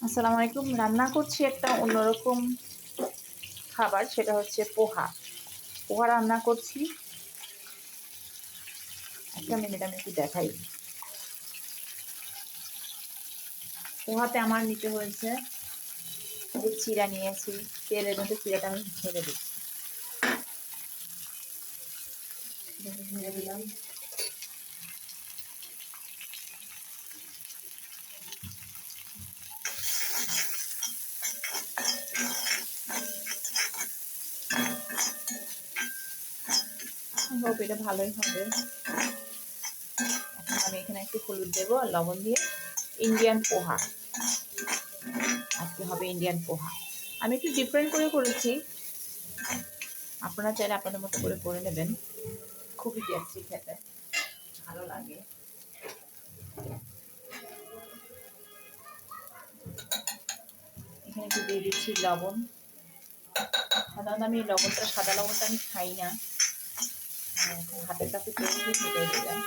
আসসালামু আলাইকুম। রান্না করছি একটা অন্যরকম খাবার, সেটা হচ্ছে পোহা। পোহা রান্না করছি। একটা মিনিট আমি একটু দেখাই। পোহাতে আমার নিতে হয়েছে যে চিড়া নিয়েছি, তেলের মধ্যে চিড়াটা আমি ঢেলে দিচ্ছি। ঢেলে দিলাম। হোপ এটা ভালোই হবে। এখন আমি এখানে একটু হলুদ দেবো আর লবণ দিয়ে ইন্ডিয়ান পোহা। আজকে হবে ইন্ডিয়ান পোহা। আমি একটু ডিফারেন্ট করে করেছি, আপনারা চাইলে আপনাদের মতো করে করে নেবেন। খুবই টেস্টি খেতে, ভালো লাগে। এখানে একটু দিয়ে দিচ্ছি লবণ। সাধারণত আমি লবণটা, সাদা লবণটা আমি খাই না, এখন হাতের কাছে পেয়ে দিয়ে মিটাই দিলাম।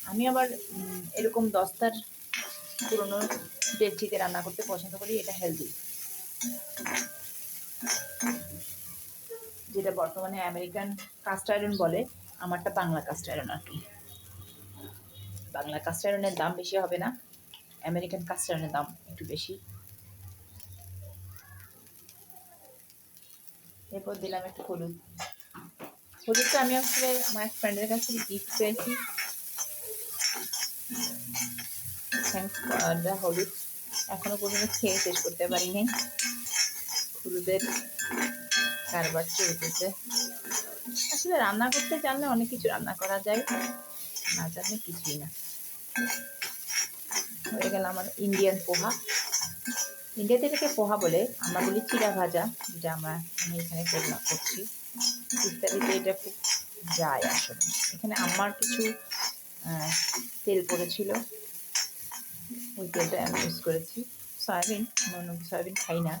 আমি আবার এরকম দস্তার পুরোনো ডেকচিতে রান্না করতে পছন্দ করি। এটা হেলদি, যেটা বর্তমানে আমেরিকান কাস্ট আয়রন বলে, আমারটা বাংলা কাস্ট আয়রন আর কি। বাংলা কাস্ট আয়রনের দাম বেশি হবে না, আমেরিকান কাস্ট আয়রনের দাম একটু বেশি। এরপর দিলাম একটু হলুদ। হলুদটা আমি আসলে আমার এক ফ্রেন্ডের কাছ থেকে গিফট পেয়েছি। থ্যাংকস ফর দ্য হলুদ। এখনো পর্যন্ত খেয়ে শেষ করতে পারিনি। হলুদের কারবার চলতেছে। আসলে রান্না করতে জানলে অনেক কিছু রান্না করা যায়, না জানলে কিছুই না। হয়ে গেল আমার ইন্ডিয়ান পোহা। ইন্ডিয়াতে এটাকে পোহা বলে, আমরা বলি চিড়া ভাজা, যেটা আমি এখানে করছি। ইত্যাদিতে এটা খুব যায় আসলে। এখানে আমার কিছু তেল পড়েছিল, ওই তেলটা আমি ইউজ করেছি। সয়াবিন, সয়াবিন খাই না।